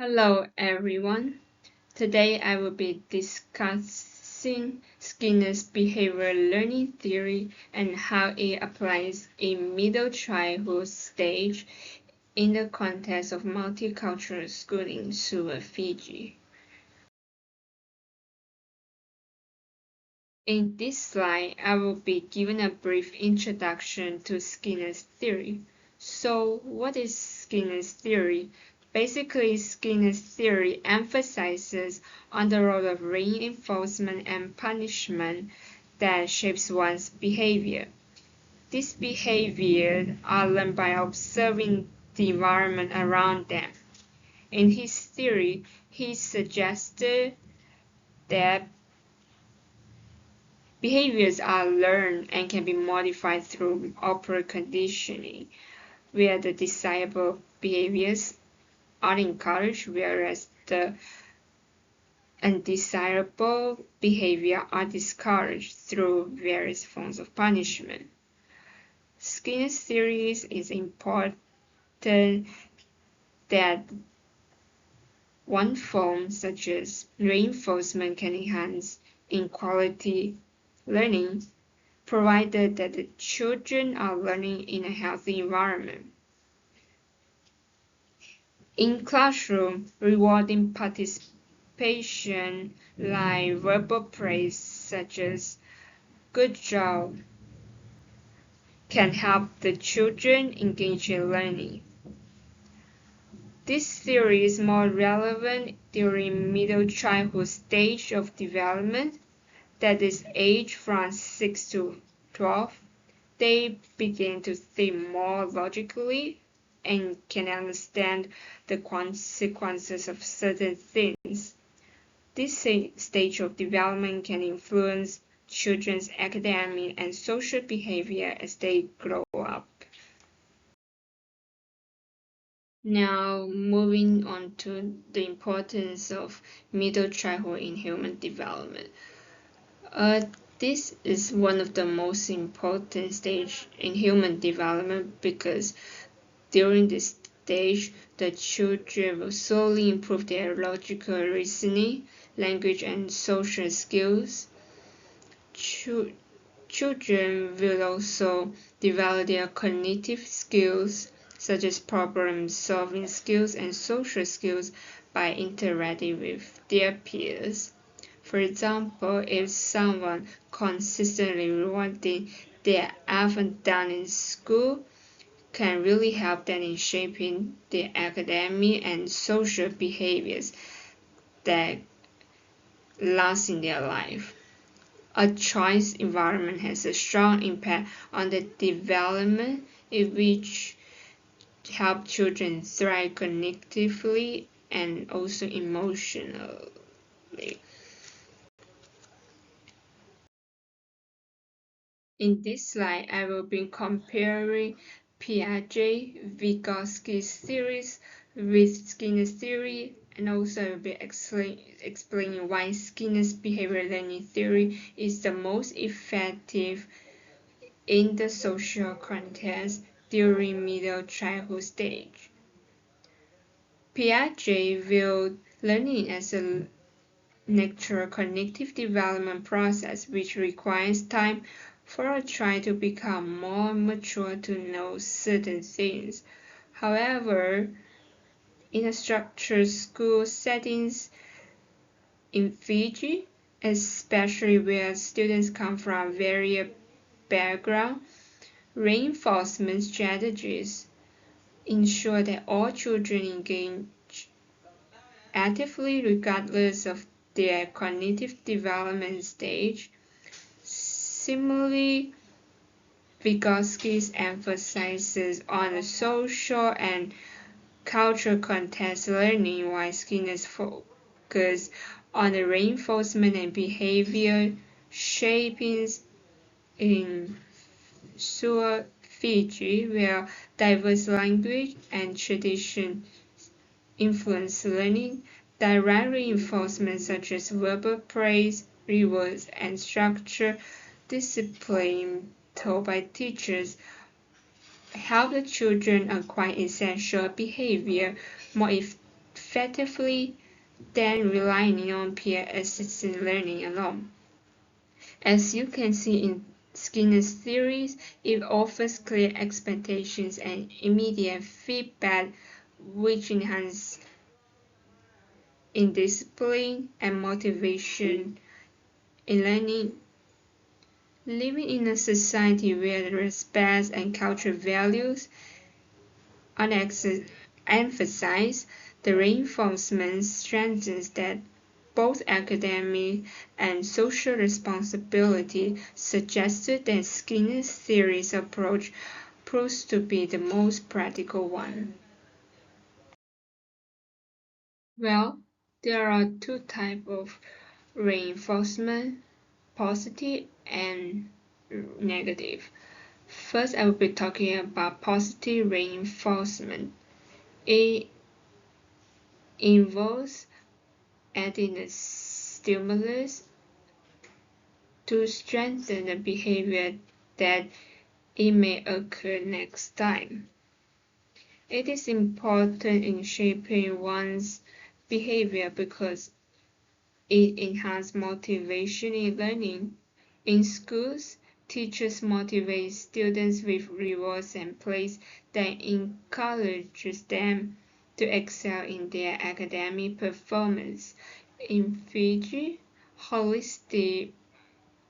Hello everyone. Today I will be discussing Skinner's behavioral learning theory and how it applies in middle childhood stage in the context of multicultural schooling in Suva, Fiji. In this slide, I will be giving a brief introduction to Skinner's theory. So, what is Skinner's theory? Basically, Skinner's theory emphasizes on the role of reinforcement and punishment that shapes one's behavior. These behaviors are learned by observing the environment around them. In his theory, he suggested that behaviors are learned and can be modified through upward conditioning, where the desirable behaviors are encouraged, whereas the undesirable behavior are discouraged through various forms of punishment. Skinner's theory is important that one form, such as reinforcement, can enhance inequality learning, provided that the children are learning in a healthy environment. In classroom, rewarding participation like verbal praise such as "good job" can help the children engage in learning. This theory is more relevant during middle childhood stage of development, that is age from 6 to 12. They begin to think more logically and can understand the consequences of certain things. This stage of development can influence children's academic and social behavior as they grow up. Now, moving on to the importance of middle childhood in human development. This is one of the most important stages in human development because during this stage, the children will slowly improve their logical reasoning, language, and social skills. Children will also develop their cognitive skills, such as problem-solving skills and social skills, by interacting with their peers. For example, if someone consistently rewarding their effort done in school, can really help them in shaping their academic and social behaviors that last in their life. A choice environment has a strong impact on the development in which help children thrive cognitively and also emotionally. In this slide, I will be comparing Piaget-Vygotsky's theories with Skinner's theory, and also I will be explaining why Skinner's behavioral learning theory is the most effective in the social context during middle childhood stage. Piaget viewed learning as a natural cognitive development process which requires time for a child to become more mature to know certain things. However, in a structured school settings in Fiji, especially where students come from various backgrounds, reinforcement strategies ensure that all children engage actively regardless of their cognitive development stage. Similarly, Vygotsky emphasizes on the social and cultural context learning, while Skinner's focus on the reinforcement and behavior shaping in Suva, Fiji, where diverse language and tradition influence learning. Direct reinforcement such as verbal praise, rewards, and structure discipline taught by teachers help the children acquire essential behavior more effectively than relying on peer-assisted learning alone. As you can see in Skinner's theories, it offers clear expectations and immediate feedback, which enhance in discipline and motivation in learning. Living in a society where respect and cultural values are emphasized, the reinforcement strengthens that both academic and social responsibility, suggested that Skinner's theories approach proves to be the most practical one. Well, there are two types of reinforcement, positive and negative. First, I will be talking about positive reinforcement. It involves adding a stimulus to strengthen the behavior that it may occur next time. It is important in shaping one's behavior because it enhances motivation in learning. In schools, teachers motivate students with rewards and praise that encourages them to excel in their academic performance. In Fiji, holistic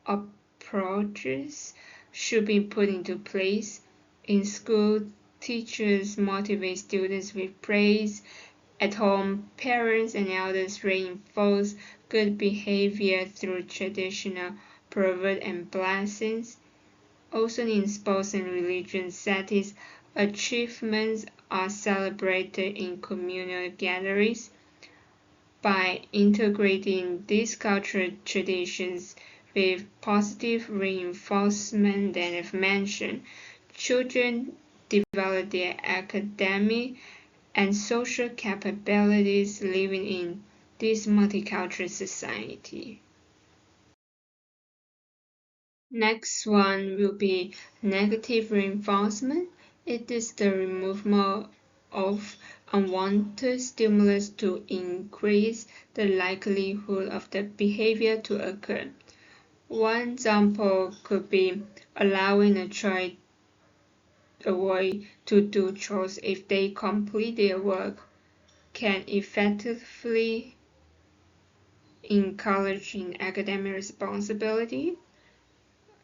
approaches should be put into place. In school, teachers motivate students with praise. At home, parents and elders reinforce good behavior through traditional proverbs and blessings. Also in sports and religious settings, achievements are celebrated in communal gatherings. By integrating these cultural traditions with positive reinforcement that I've mentioned, children develop their academic and social capabilities living in this multicultural society. Next one will be negative reinforcement. It is the removal of unwanted stimulus to increase the likelihood of the behavior to occur. One example could be allowing a child avoid to do chores if they complete their work can effectively encourage academic responsibility.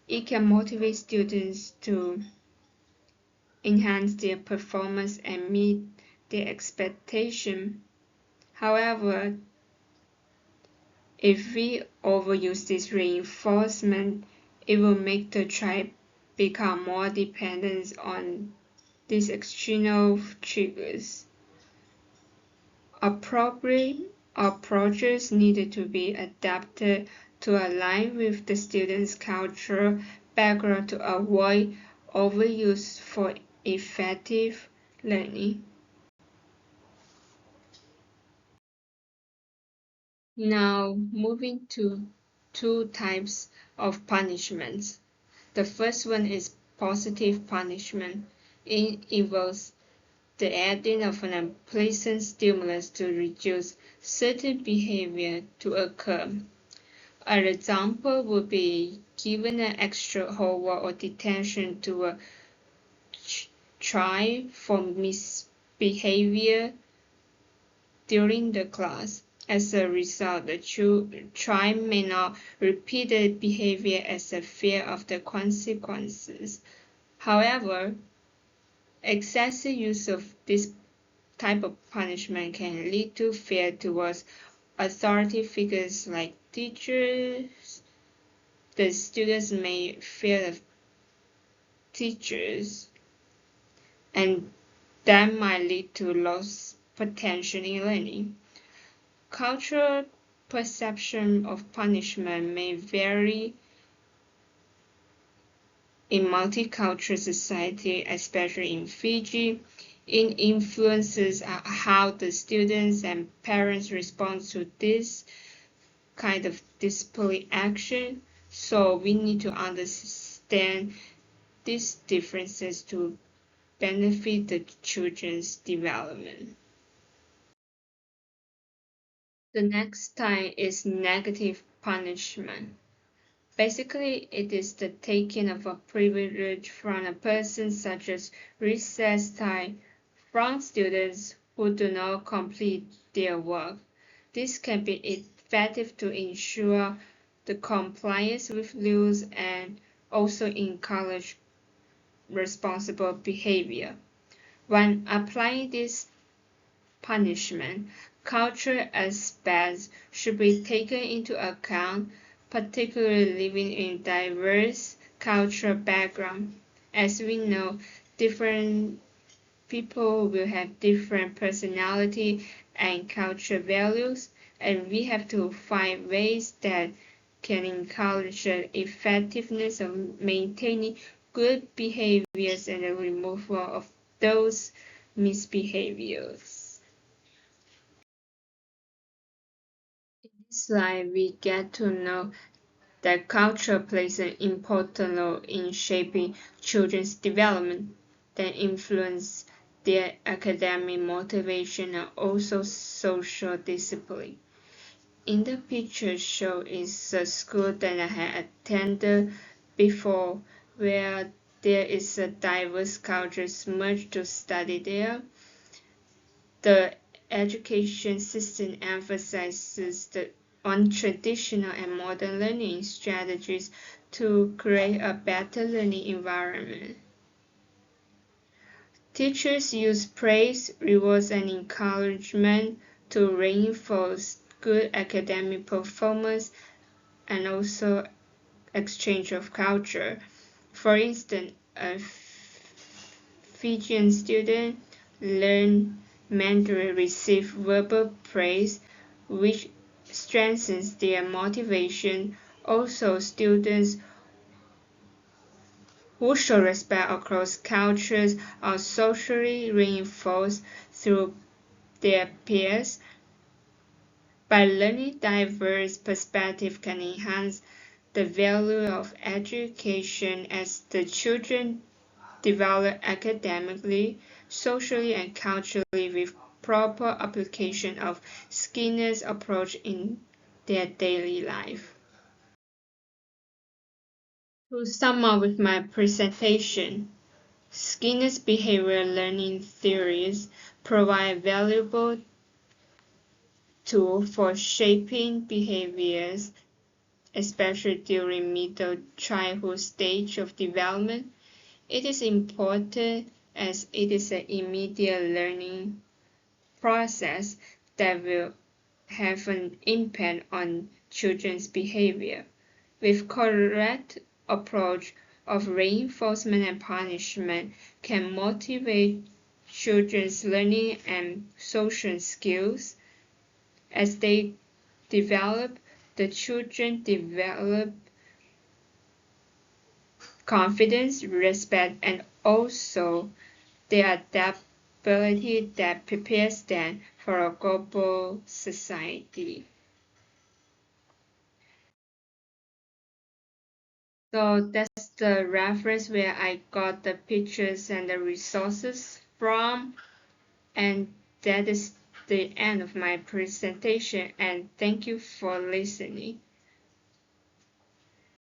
It can motivate students to enhance their performance and meet their expectation. However, if we overuse this reinforcement, it will make the child become more dependent on these external triggers. Appropriate approaches needed to be adapted to align with the student's cultural background to avoid overuse for effective learning. Now, moving to two types of punishments. The first one is positive punishment. It involves the adding of an unpleasant stimulus to reduce certain behavior to occur. An example would be giving an extra homework or detention to a child for misbehavior during the class. As a result, the child may not repeat the behavior as a fear of the consequences. However, excessive use of this type of punishment can lead to fear towards authority figures like teachers. The students may fear the teachers, and that might lead to lost potential in learning. Cultural perception of punishment may vary in multicultural society, especially in Fiji. It influences how the students and parents respond to this kind of disciplinary action. So we need to understand these differences to benefit the children's development. The next type is negative punishment. Basically, it is the taking of a privilege from a person, such as recess time, from students who do not complete their work. This can be effective to ensure the compliance with rules and also encourage responsible behavior. When applying this punishment, cultural aspects should be taken into account, particularly living in diverse cultural background. As we know, different people will have different personality and cultural values, and we have to find ways that can encourage the effectiveness of maintaining good behaviors and the removal of those misbehaviors. In this slide, we get to know that culture plays an important role in shaping children's development that influence their academic motivation and also social discipline. In the picture shown is a school that I had attended before where there is a diverse culture merged to study there. The education system emphasizes on traditional and modern learning strategies to create a better learning environment. Teachers use praise, rewards, and encouragement to reinforce good academic performance and also exchange of culture. For instance, a Fijian student learn Mandarin receive verbal praise, which strengthens their motivation. Also, students who show respect across cultures are socially reinforced through their peers. By learning diverse perspectives can enhance the value of education as the children develop academically, socially, and culturally with proper application of Skinner's approach in their daily life. To sum up with my presentation, Skinner's behavioral learning theories provide valuable tools for shaping behaviors, especially during middle childhood stage of development. It is important as it is an immediate learning process that will have an impact on children's behavior. With correct approach of reinforcement and punishment can motivate children's learning and social skills. As they develop, the children develop confidence, respect, and also their adaptability that prepares them for a global society. So that's the reference where I got the pictures and the resources from, and that is the end of my presentation, and thank you for listening.